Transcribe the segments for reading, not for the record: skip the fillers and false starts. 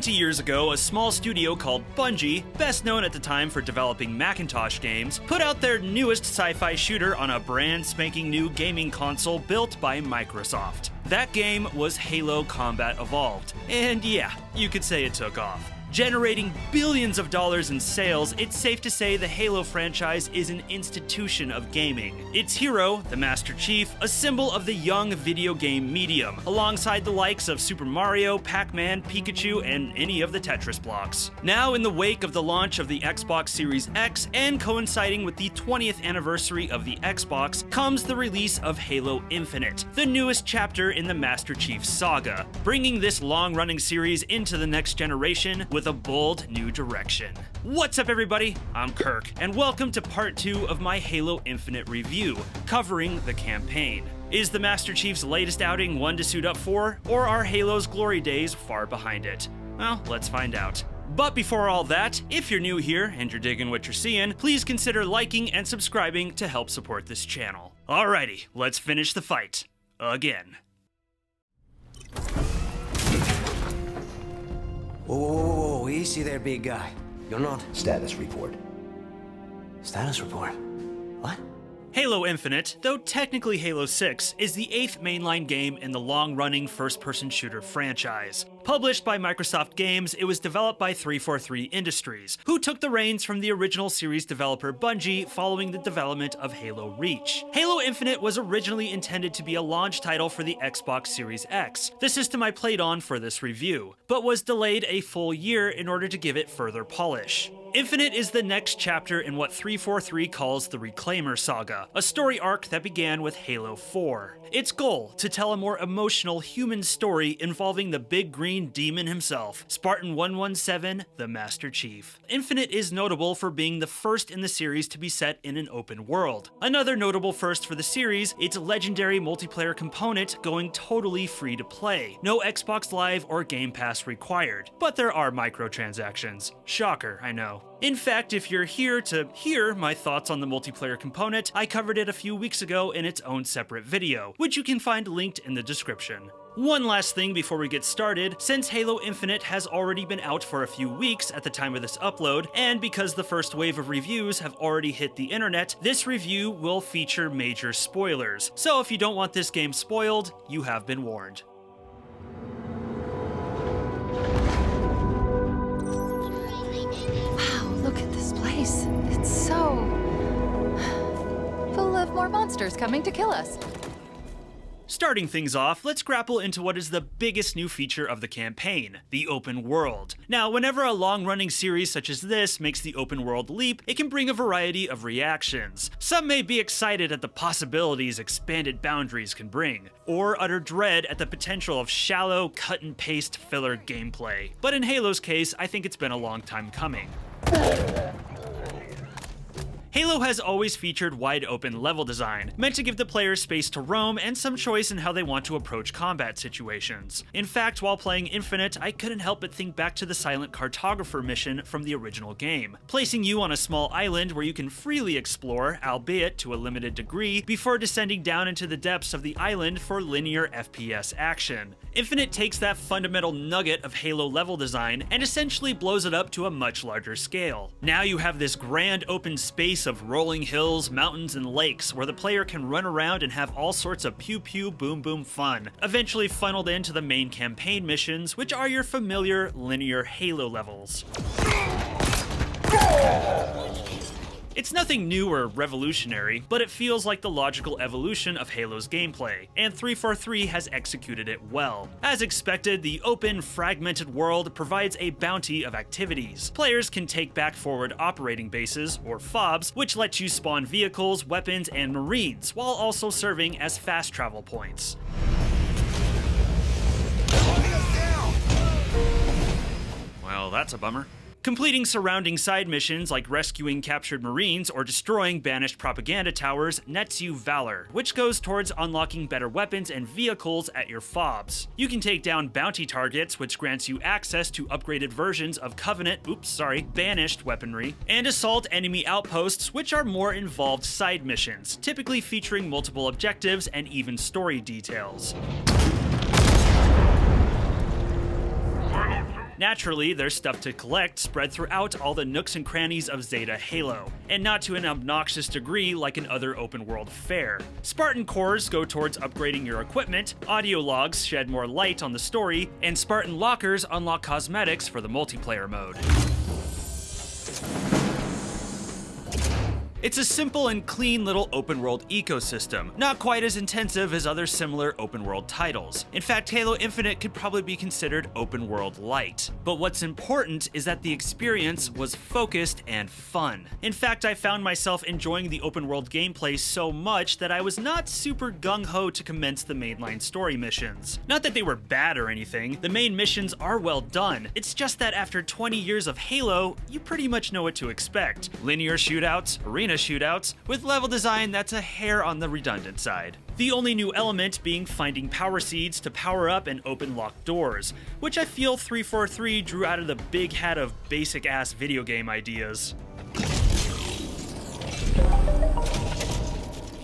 20 years ago, a small studio called Bungie, best known at the time for developing Macintosh games, put out their newest sci-fi shooter on a brand spanking new gaming console built by Microsoft. That game was Halo Combat Evolved, and yeah, you could say it took off. Generating billions of dollars in sales, it's safe to say the Halo franchise is an institution of gaming. Its hero, the Master Chief, a symbol of the young video game medium, alongside the likes of Super Mario, Pac-Man, Pikachu, and any of the Tetris blocks. Now, in the wake of the launch of the Xbox Series X and coinciding with the 20th anniversary of the Xbox, comes the release of Halo Infinite, the newest chapter in the Master Chief saga, bringing this long-running series into the next generation with a bold new direction. What's up, everybody? I'm Kirk, and welcome to part 2 of my Halo Infinite review, covering the campaign. Is the Master Chief's latest outing one to suit up for, or are Halo's glory days far behind it? Well, let's find out. But before all that, if you're new here and you're digging what you're seeing, please consider liking and subscribing to help support this channel. Alrighty, let's finish the fight. Again. Whoa, easy there, big guy. You're not... Status report. Status report? What? Halo Infinite, though technically Halo 6, is the 8th mainline game in the long-running first-person shooter franchise. Published by Microsoft Games, it was developed by 343 Industries, who took the reins from the original series developer Bungie following the development of Halo Reach. Halo Infinite was originally intended to be a launch title for the Xbox Series X, the system I played on for this review, but was delayed a full year in order to give it further polish. Infinite is the next chapter in what 343 calls the Reclaimer Saga, a story arc that began with Halo 4. Its goal, to tell a more emotional human story involving the big green demon himself, Spartan 117, the Master Chief. Infinite is notable for being the first in the series to be set in an open world. Another notable first for the series, its legendary multiplayer component going totally free to play. No Xbox Live or Game Pass required, but there are microtransactions. Shocker, I know. In fact, if you're here to hear my thoughts on the multiplayer component, I covered it a few weeks ago in its own separate video, which you can find linked in the description. One last thing before we get started, since Halo Infinite has already been out for a few weeks at the time of this upload, and because the first wave of reviews have already hit the internet, this review will feature major spoilers. So if you don't want this game spoiled, you have been warned. Look at this place. It's so... full of more monsters coming to kill us. Starting things off, let's grapple into what is the biggest new feature of the campaign, the open world. Now, whenever a long-running series such as this makes the open world leap, it can bring a variety of reactions. Some may be excited at the possibilities expanded boundaries can bring, or utter dread at the potential of shallow, cut-and-paste filler gameplay. But in Halo's case, I think it's been a long time coming. Halo has always featured wide-open level design, meant to give the player space to roam and some choice in how they want to approach combat situations. In fact, while playing Infinite, I couldn't help but think back to the Silent Cartographer mission from the original game, placing you on a small island where you can freely explore, albeit to a limited degree, before descending down into the depths of the island for linear FPS action. Infinite takes that fundamental nugget of Halo level design and essentially blows it up to a much larger scale. Now you have this grand open space of rolling hills, mountains, and lakes where the player can run around and have all sorts of pew pew boom boom fun, eventually funneled into the main campaign missions, which are your familiar linear Halo levels. It's nothing new or revolutionary, but it feels like the logical evolution of Halo's gameplay, and 343 has executed it well. As expected, the open, fragmented world provides a bounty of activities. Players can take back forward operating bases, or FOBs, which let you spawn vehicles, weapons, and marines, while also serving as fast travel points. Well, that's a bummer. Completing surrounding side missions like rescuing captured Marines or destroying banished propaganda towers nets you Valor, which goes towards unlocking better weapons and vehicles at your FOBs. You can take down bounty targets, which grants you access to upgraded versions of banished weaponry, and assault enemy outposts, which are more involved side missions, typically featuring multiple objectives and even story details. Naturally, there's stuff to collect spread throughout all the nooks and crannies of Zeta Halo, and not to an obnoxious degree like in other open-world fare. Spartan cores go towards upgrading your equipment, audio logs shed more light on the story, and Spartan lockers unlock cosmetics for the multiplayer mode. It's a simple and clean little open-world ecosystem, not quite as intensive as other similar open-world titles. In fact, Halo Infinite could probably be considered open-world light. But what's important is that the experience was focused and fun. In fact, I found myself enjoying the open-world gameplay so much that I was not super gung-ho to commence the mainline story missions. Not that they were bad or anything, the main missions are well done. It's just that after 20 years of Halo, you pretty much know what to expect. Linear shootouts, arena shootouts, with level design that's a hair on the redundant side. The only new element being finding power seeds to power up and open locked doors, which I feel 343 drew out of the big hat of basic ass video game ideas.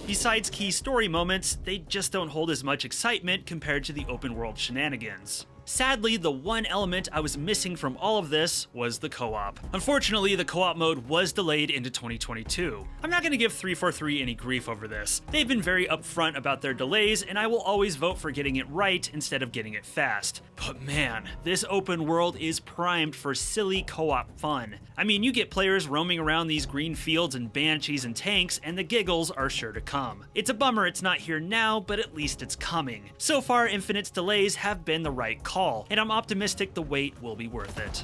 Besides key story moments, they just don't hold as much excitement compared to the open world shenanigans. Sadly, the one element I was missing from all of this was the co-op. Unfortunately, the co-op mode was delayed into 2022. I'm not going to give 343 any grief over this. They've been very upfront about their delays, and I will always vote for getting it right instead of getting it fast. But man, this open world is primed for silly co-op fun. I mean, you get players roaming around these green fields and banshees and tanks, and the giggles are sure to come. It's a bummer it's not here now, but at least it's coming. So far, Infinite's delays have been the right call, and I'm optimistic the wait will be worth it.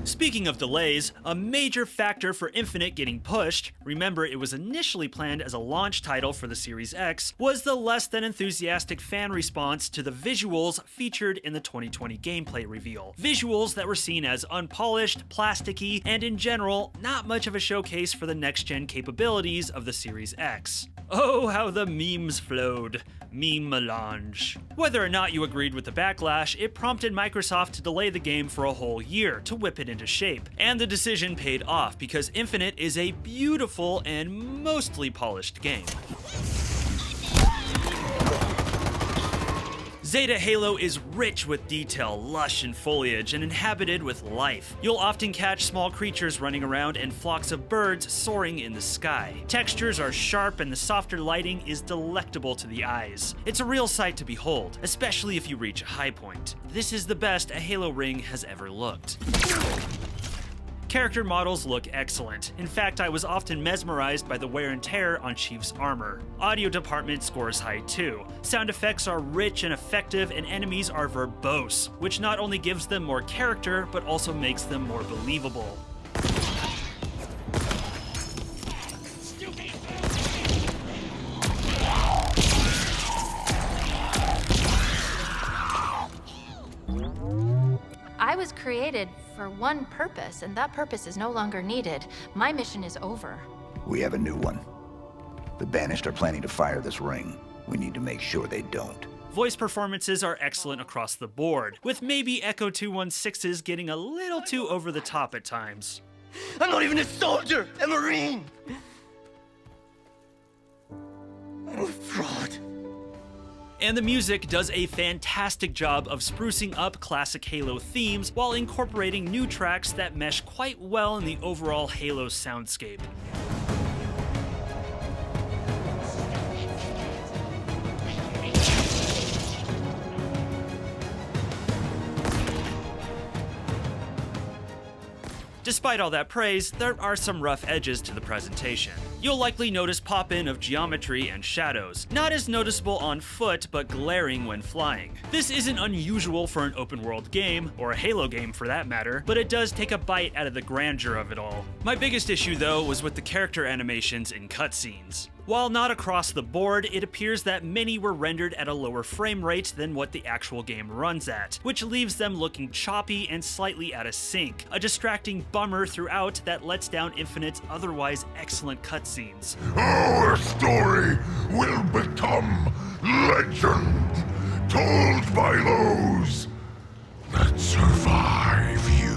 Speaking of delays, a major factor for Infinite getting pushed, remember it was initially planned as a launch title for the Series X, was the less than enthusiastic fan response to the visuals featured in the 2020 gameplay reveal. Visuals that were seen as unpolished, plasticky, and in general, not much of a showcase for the next-gen capabilities of the Series X. Oh, how the memes flowed. Meme melange. Whether or not you agreed with the backlash, it prompted Microsoft to delay the game for a whole year to whip it into shape. And the decision paid off because Infinite is a beautiful and mostly polished game. Zeta Halo is rich with detail, lush in foliage, and inhabited with life. You'll often catch small creatures running around and flocks of birds soaring in the sky. Textures are sharp and the softer lighting is delectable to the eyes. It's a real sight to behold, especially if you reach a high point. This is the best a Halo ring has ever looked. Character models look excellent. In fact, I was often mesmerized by the wear and tear on Chief's armor. Audio department scores high too. Sound effects are rich and effective, and enemies are verbose, which not only gives them more character, but also makes them more believable. I was created for one purpose, and that purpose is no longer needed. My mission is over. We have a new one. The Banished are planning to fire this ring. We need to make sure they don't. Voice performances are excellent across the board, with maybe Echo 216's getting a little too over the top at times. I'm not even a soldier, a Marine! I'm a fraud. And the music does a fantastic job of sprucing up classic Halo themes while incorporating new tracks that mesh quite well in the overall Halo soundscape. Despite all that praise, there are some rough edges to the presentation. You'll likely notice pop-in of geometry and shadows, not as noticeable on foot, but glaring when flying. This isn't unusual for an open-world game, or a Halo game for that matter, but it does take a bite out of the grandeur of it all. My biggest issue though was with the character animations in cutscenes. While not across the board, it appears that many were rendered at a lower frame rate than what the actual game runs at, which leaves them looking choppy and slightly out of sync, a distracting bummer throughout that lets down Infinite's otherwise excellent cutscenes. Our story will become legend, told by those that survive you.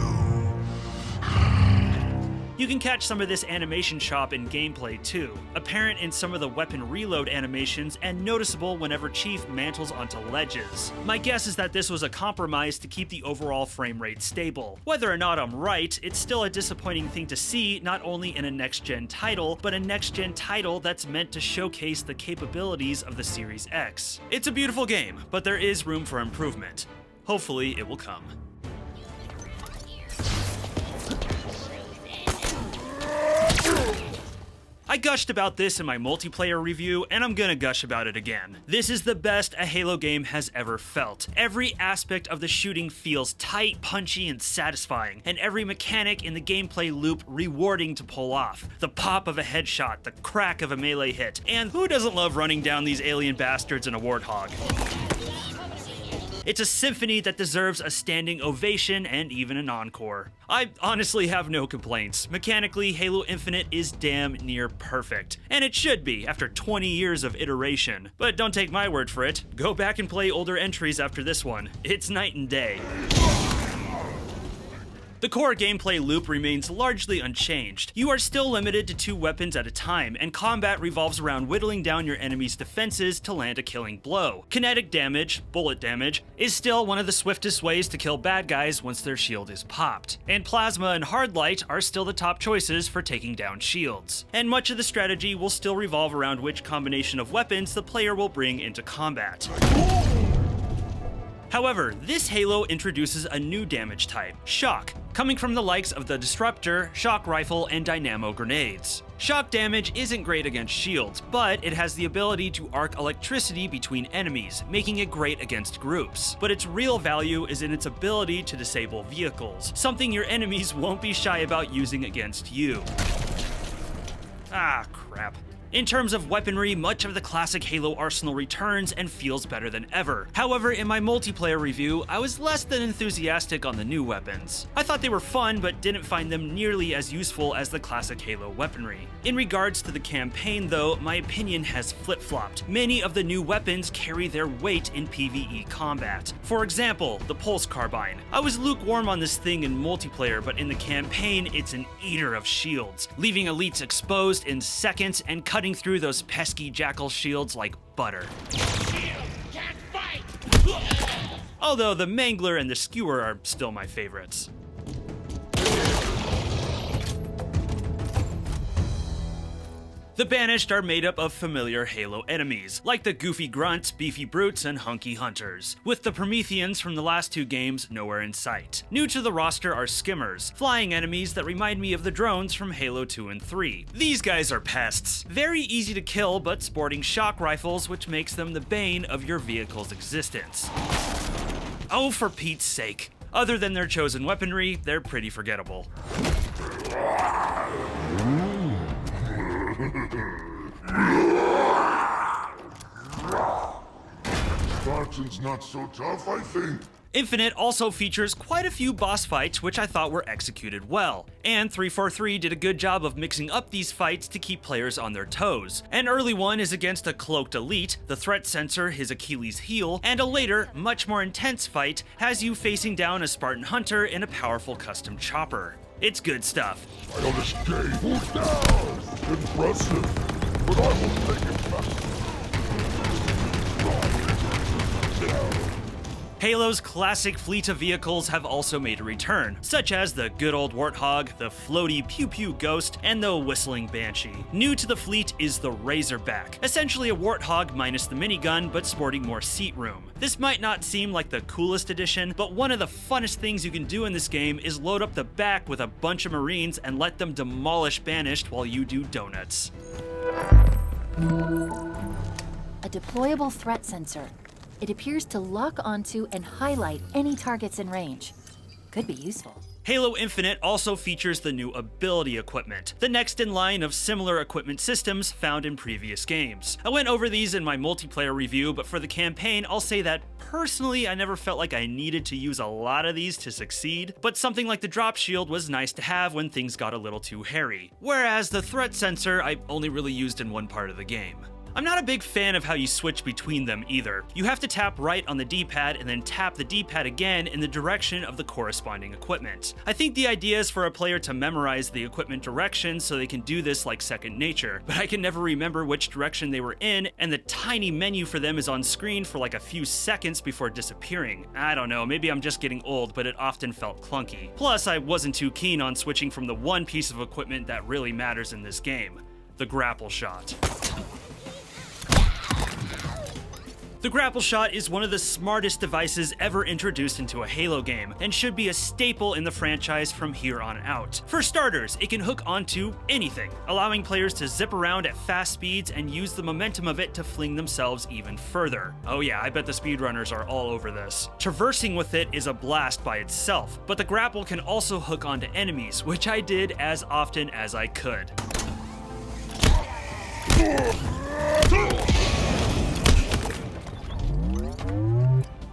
You can catch some of this animation chop in gameplay too, apparent in some of the weapon reload animations and noticeable whenever Chief mantles onto ledges. My guess is that this was a compromise to keep the overall frame rate stable. Whether or not I'm right, it's still a disappointing thing to see not only in a next-gen title, but a next-gen title that's meant to showcase the capabilities of the Series X. It's a beautiful game, but there is room for improvement. Hopefully it will come. I gushed about this in my multiplayer review, and I'm gonna gush about it again. This is the best a Halo game has ever felt. Every aspect of the shooting feels tight, punchy, and satisfying, and every mechanic in the gameplay loop rewarding to pull off. The pop of a headshot, the crack of a melee hit, and who doesn't love running down these alien bastards in a warthog? It's a symphony that deserves a standing ovation and even an encore. I honestly have no complaints. Mechanically, Halo Infinite is damn near perfect. And it should be, after 20 years of iteration. But don't take my word for it. Go back and play older entries after this one. It's night and day. The core gameplay loop remains largely unchanged. You are still limited to 2 weapons at a time, and combat revolves around whittling down your enemy's defenses to land a killing blow. Kinetic damage, bullet damage, is still one of the swiftest ways to kill bad guys once their shield is popped. And plasma and hard light are still the top choices for taking down shields. And much of the strategy will still revolve around which combination of weapons the player will bring into combat. However, this Halo introduces a new damage type, Shock, coming from the likes of the Disruptor, Shock Rifle, and Dynamo grenades. Shock damage isn't great against shields, but it has the ability to arc electricity between enemies, making it great against groups. But its real value is in its ability to disable vehicles, something your enemies won't be shy about using against you. Ah, crap. In terms of weaponry, much of the classic Halo arsenal returns and feels better than ever. However, in my multiplayer review, I was less than enthusiastic on the new weapons. I thought they were fun, but didn't find them nearly as useful as the classic Halo weaponry. In regards to the campaign though, my opinion has flip-flopped. Many of the new weapons carry their weight in PvE combat. For example, the Pulse Carbine. I was lukewarm on this thing in multiplayer, but in the campaign, it's an eater of shields, leaving elites exposed in seconds and cutting through those pesky Jackal shields like butter. Although the Mangler and the Skewer are still my favorites. The Banished are made up of familiar Halo enemies, like the goofy grunts, beefy brutes, and hunky hunters, with the Prometheans from the last 2 games nowhere in sight. New to the roster are skimmers, flying enemies that remind me of the drones from Halo 2 and 3. These guys are pests, very easy to kill but sporting shock rifles, which makes them the bane of your vehicle's existence. Oh, for Pete's sake. Other than their chosen weaponry, they're pretty forgettable. Spartan's not so tough, I think. Infinite also features quite a few boss fights which I thought were executed well, and 343 did a good job of mixing up these fights to keep players on their toes. An early one is against a cloaked elite, the threat sensor his Achilles heel, and a later, much more intense fight has you facing down a Spartan hunter in a powerful custom chopper. It's good stuff. I'll escape. Now. Impressive. But I will take it back. Halo's classic fleet of vehicles have also made a return, such as the good old Warthog, the floaty Pew Pew Ghost, and the whistling Banshee. New to the fleet is the Razorback, essentially a Warthog minus the minigun but sporting more seat room. This might not seem like the coolest addition, but one of the funnest things you can do in this game is load up the back with a bunch of Marines and let them demolish Banished while you do donuts. A deployable threat sensor. It appears to lock onto and highlight any targets in range. Could be useful. Halo Infinite also features the new ability equipment, the next in line of similar equipment systems found in previous games. I went over these in my multiplayer review, but for the campaign, I'll say that personally I never felt like I needed to use a lot of these to succeed, but something like the drop shield was nice to have when things got a little too hairy. Whereas the threat sensor I only really used in one part of the game. I'm not a big fan of how you switch between them either. You have to tap right on the D-pad and then tap the D-pad again in the direction of the corresponding equipment. I think the idea is for a player to memorize the equipment directions so they can do this like second nature, but I can never remember which direction they were in, and the tiny menu for them is on screen for like a few seconds before disappearing. I don't know, maybe I'm just getting old, but it often felt clunky. Plus, I wasn't too keen on switching from the one piece of equipment that really matters in this game: the grapple shot. The grapple shot is one of the smartest devices ever introduced into a Halo game, and should be a staple in the franchise from here on out. For starters, it can hook onto anything, allowing players to zip around at fast speeds and use the momentum of it to fling themselves even further. Oh yeah, I bet the speedrunners are all over this. Traversing with it is a blast by itself, but the grapple can also hook onto enemies, which I did as often as I could.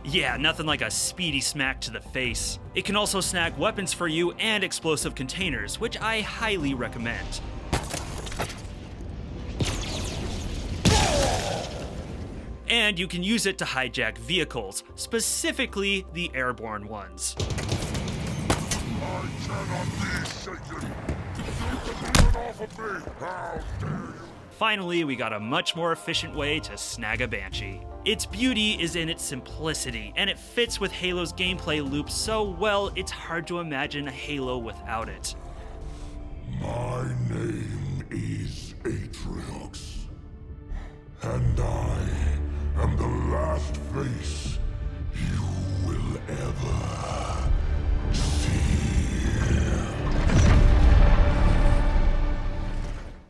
Yeah, nothing like a speedy smack to the face. It can also snag weapons for you and explosive containers, which I highly recommend. And you can use it to hijack vehicles, specifically the airborne ones. I cannot be shaken. Get off of me! How dare you! Finally, we got a much more efficient way to snag a Banshee. Its beauty is in its simplicity, and it fits with Halo's gameplay loop so well it's hard to imagine a Halo without it. My name is Atriox, and I am the last face you will ever see.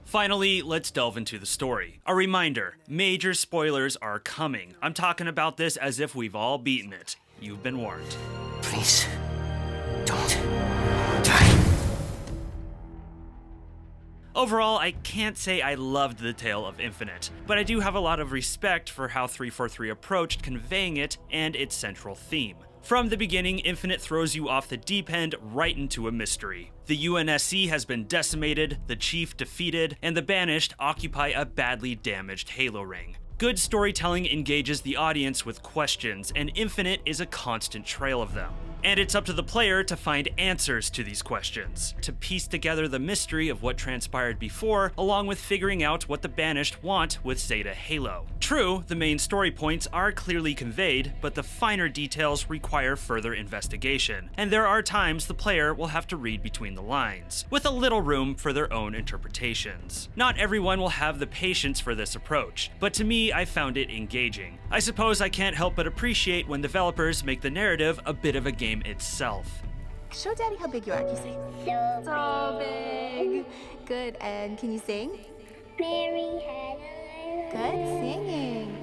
Finally, let's delve into the story. A reminder, major spoilers are coming. I'm talking about this as if we've all beaten it. You've been warned. Please, don't die. Overall, I can't say I loved the tale of Infinite, but I do have a lot of respect for how 343 approached conveying it and its central theme. From the beginning, Infinite throws you off the deep end right into a mystery. The UNSC has been decimated, the Chief defeated, and the Banished occupy a badly damaged Halo ring. Good storytelling engages the audience with questions, and Infinite is a constant trail of them. And it's up to the player to find answers to these questions, to piece together the mystery of what transpired before, along with figuring out what the Banished want with Zeta Halo. True, the main story points are clearly conveyed, but the finer details require further investigation, and there are times the player will have to read between the lines, with a little room for their own interpretations. Not everyone will have the patience for this approach, but to me, I found it engaging. I suppose I can't help but appreciate when developers make the narrative a bit of a game itself. Show Daddy how big you are. Can you sing? So big. Good. And can you sing? Good singing.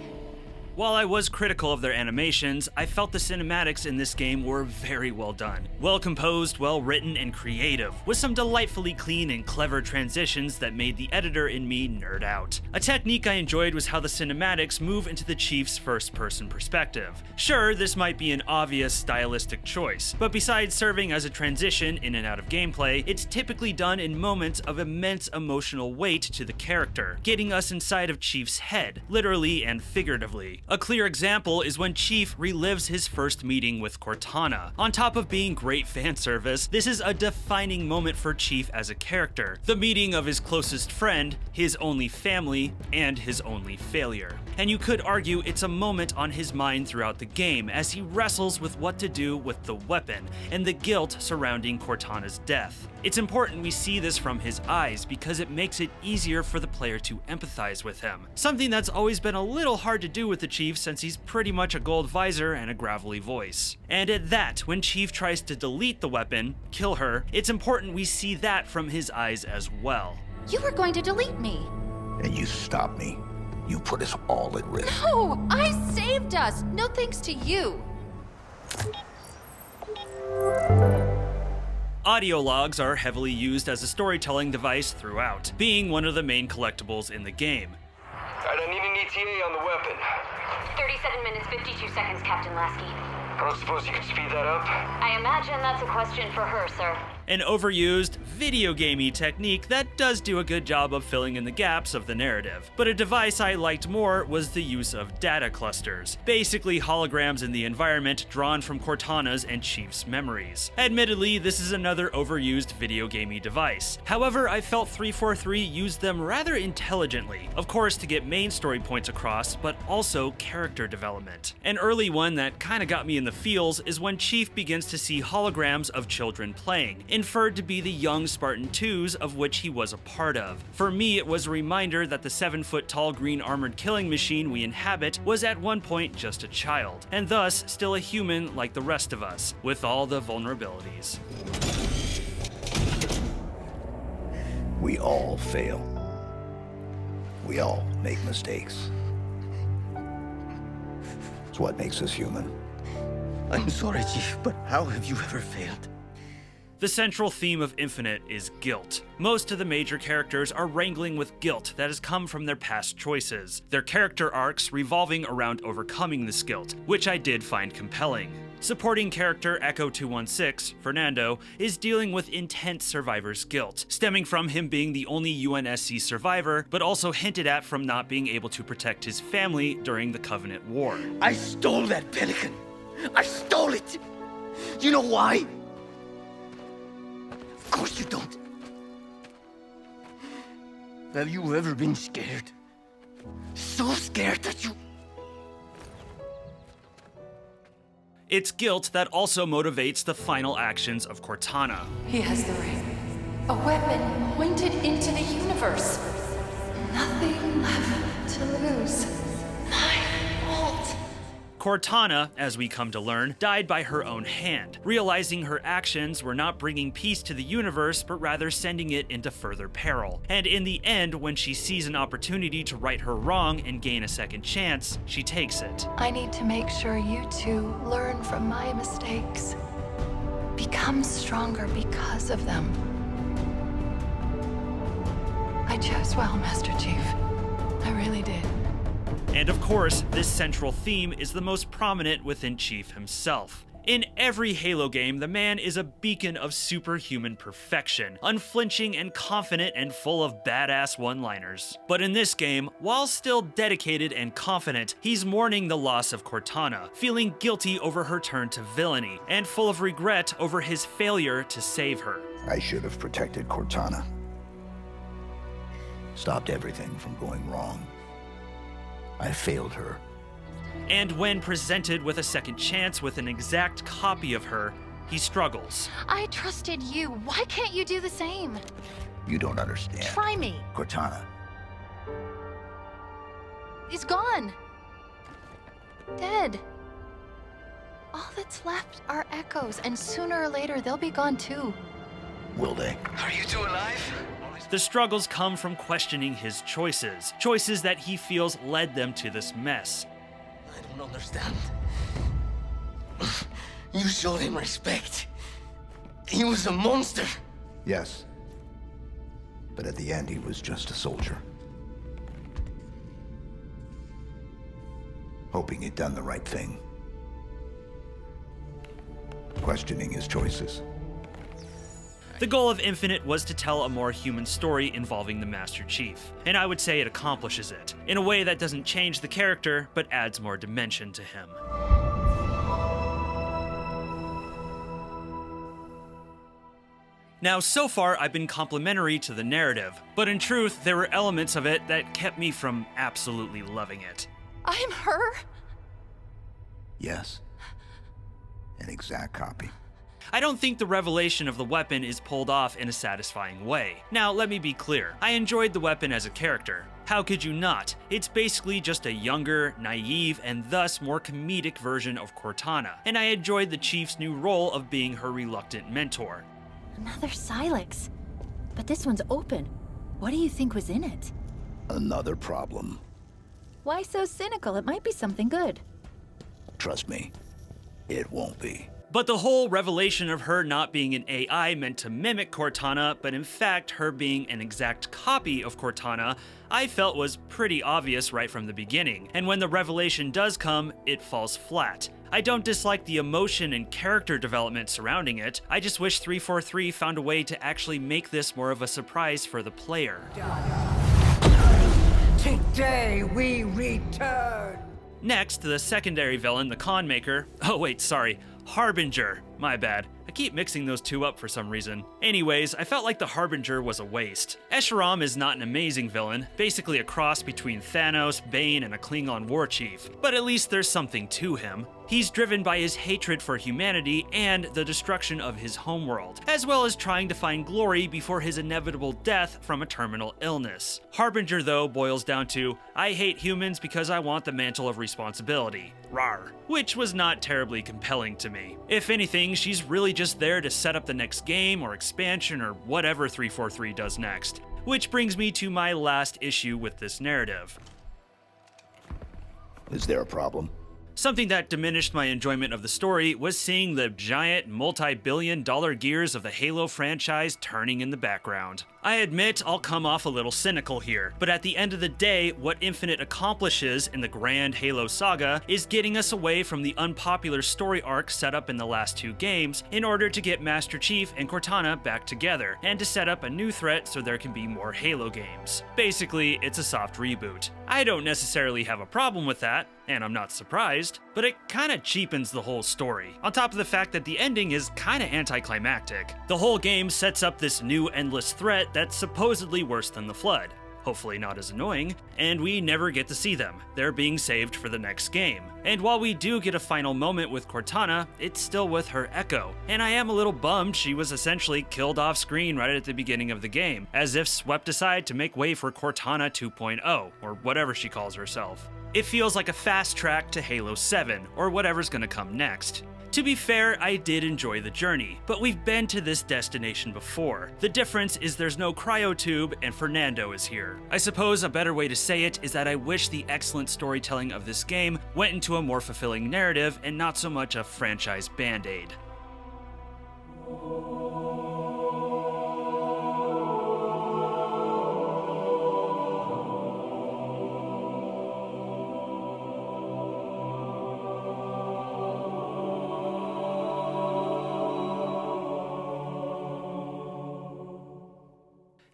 While I was critical of their animations, I felt the cinematics in this game were very well done. Well composed, well written, and creative, with some delightfully clean and clever transitions that made the editor in me nerd out. A technique I enjoyed was how the cinematics move into the Chief's first-person perspective. Sure, this might be an obvious stylistic choice, but besides serving as a transition in and out of gameplay, it's typically done in moments of immense emotional weight to the character, getting us inside of Chief's head, literally and figuratively. A clear example is when Chief relives his first meeting with Cortana. On top of being great fan service, this is a defining moment for Chief as a character. The meeting of his closest friend, his only family, and his only failure. And you could argue it's a moment on his mind throughout the game as he wrestles with what to do with the weapon and the guilt surrounding Cortana's death. It's important we see this from his eyes because it makes it easier for the player to empathize with him. Something that's always been a little hard to do with the Chief since he's pretty much a gold visor and a gravelly voice. And at that, when Chief tries to delete the weapon, kill her, it's important we see that from his eyes as well. You were going to delete me. And you stopped me. You put us all at risk. No, I saved us. No thanks to you. Audio logs are heavily used as a storytelling device throughout, being one of the main collectibles in the game. At I need an ETA on the weapon. 37 minutes, 52 seconds, Captain Lasky. I don't suppose you can speed that up? I imagine that's a question for her, sir. An overused, video gamey technique that does do a good job of filling in the gaps of the narrative. But a device I liked more was the use of data clusters, basically holograms in the environment drawn from Cortana's and Chief's memories. Admittedly, this is another overused video gamey device. However, I felt 343 used them rather intelligently, of course to get main story points across, but also character development. An early one that kinda got me in the feels is when Chief begins to see holograms of children playing, inferred to be the young Spartan 2s of which he was a part of. For me, it was a reminder that the 7-foot-tall green armored killing machine we inhabit was at one point just a child, and thus still a human like the rest of us, with all the vulnerabilities. We all fail. We all make mistakes. It's what makes us human. I'm sorry, Chief, but how have you ever failed? The central theme of Infinite is guilt. Most of the major characters are wrangling with guilt that has come from their past choices, their character arcs revolving around overcoming this guilt, which I did find compelling. Supporting character Echo 216, Fernando, is dealing with intense survivor's guilt, stemming from him being the only UNSC survivor, but also hinted at from not being able to protect his family during the Covenant War. I stole that pelican. I stole it. You know why? Of course you don't. Have you ever been scared? So scared that you... It's guilt that also motivates the final actions of Cortana. He has the ring. A weapon pointed into the universe. Nothing left to lose. My fault. Cortana, as we come to learn, died by her own hand, realizing her actions were not bringing peace to the universe, but rather sending it into further peril. And in the end, when she sees an opportunity to right her wrong and gain a second chance, she takes it. I need to make sure you two learn from my mistakes. Become stronger because of them. I chose well, Master Chief. I really did. And of course, this central theme is the most prominent within Chief himself. In every Halo game, the man is a beacon of superhuman perfection, unflinching and confident and full of badass one-liners. But in this game, while still dedicated and confident, he's mourning the loss of Cortana, feeling guilty over her turn to villainy, and full of regret over his failure to save her. I should have protected Cortana. Stopped everything from going wrong. I failed her. And when presented with a second chance with an exact copy of her, he struggles. I trusted you. Why can't you do the same? You don't understand. Try me. Cortana. He's gone. Dead. All that's left are echoes, and sooner or later they'll be gone too. Will they? Are you two alive? The struggles come from questioning his choices that he feels led them to this mess. I don't understand. You showed him respect. He was a monster. Yes. But at the end, he was just a soldier. Hoping he'd done the right thing. Questioning his choices. The goal of Infinite was to tell a more human story involving the Master Chief, and I would say it accomplishes it, in a way that doesn't change the character, but adds more dimension to him. Now, so far, I've been complimentary to the narrative, but in truth, there were elements of it that kept me from absolutely loving it. I'm her? Yes. An exact copy. I don't think the revelation of the weapon is pulled off in a satisfying way. Now, let me be clear. I enjoyed the weapon as a character. How could you not? It's basically just a younger, naive, and thus more comedic version of Cortana, and I enjoyed the Chief's new role of being her reluctant mentor. Another Silex. But this one's open. What do you think was in it? Another problem. Why so cynical? It might be something good. Trust me, it won't be. But the whole revelation of her not being an AI meant to mimic Cortana, but in fact her being an exact copy of Cortana, I felt was pretty obvious right from the beginning, and when the revelation does come, it falls flat. I don't dislike the emotion and character development surrounding it, I just wish 343 found a way to actually make this more of a surprise for the player. Today we return. Next, the secondary villain, the Con Maker. Oh wait, sorry, Harbinger. My bad. I keep mixing those two up for some reason. Anyways, I felt like the Harbinger was a waste. Escharum is not an amazing villain, basically a cross between Thanos, Bane, and a Klingon war chief. But at least there's something to him. He's driven by his hatred for humanity and the destruction of his homeworld, as well as trying to find glory before his inevitable death from a terminal illness. Harbinger, though, boils down to, I hate humans because I want the mantle of responsibility. Rawr. Which was not terribly compelling to me. If anything, she's really just there to set up the next game or expansion or whatever 343 does next. Which brings me to my last issue with this narrative. Is there a problem? Something that diminished my enjoyment of the story was seeing the giant multi-billion-dollar gears of the Halo franchise turning in the background. I admit I'll come off a little cynical here, but at the end of the day, what Infinite accomplishes in the grand Halo saga is getting us away from the unpopular story arc set up in the last two games in order to get Master Chief and Cortana back together, and to set up a new threat so there can be more Halo games. Basically, it's a soft reboot. I don't necessarily have a problem with that, and I'm not surprised, but it kinda cheapens the whole story, on top of the fact that the ending is kinda anticlimactic. The whole game sets up this new endless threat that's supposedly worse than the Flood, hopefully not as annoying, and we never get to see them. They're being saved for the next game. And while we do get a final moment with Cortana, it's still with her Echo, and I am a little bummed she was essentially killed off screen right at the beginning of the game, as if swept aside to make way for Cortana 2.0, or whatever she calls herself. It feels like a fast track to Halo 7, or whatever's gonna come next. To be fair, I did enjoy the journey, but we've been to this destination before. The difference is there's no cryotube and Fernando is here. I suppose a better way to say it is that I wish the excellent storytelling of this game went into a more fulfilling narrative and not so much a franchise band-aid.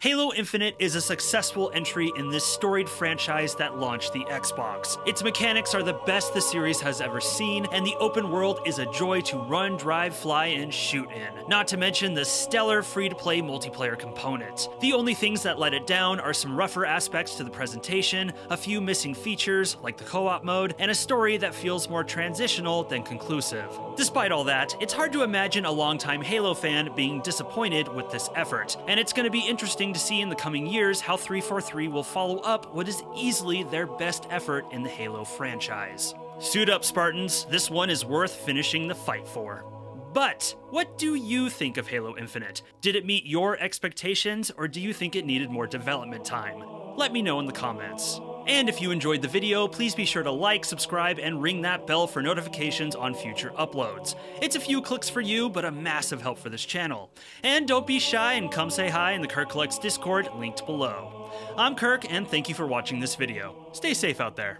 Halo Infinite is a successful entry in this storied franchise that launched the Xbox. Its mechanics are the best the series has ever seen, and the open world is a joy to run, drive, fly, and shoot in. Not to mention the stellar free-to-play multiplayer components. The only things that let it down are some rougher aspects to the presentation, a few missing features, like the co-op mode, and a story that feels more transitional than conclusive. Despite all that, it's hard to imagine a longtime Halo fan being disappointed with this effort, and it's going to be interesting to see in the coming years how 343 will follow up what is easily their best effort in the Halo franchise. Suit up, Spartans, this one is worth finishing the fight for. But what do you think of Halo Infinite? Did it meet your expectations, or do you think it needed more development time? Let me know in the comments. And if you enjoyed the video, please be sure to like, subscribe, and ring that bell for notifications on future uploads. It's a few clicks for you, but a massive help for this channel. And don't be shy and come say hi in the Kirk Collects Discord, linked below. I'm Kirk, and thank you for watching this video. Stay safe out there.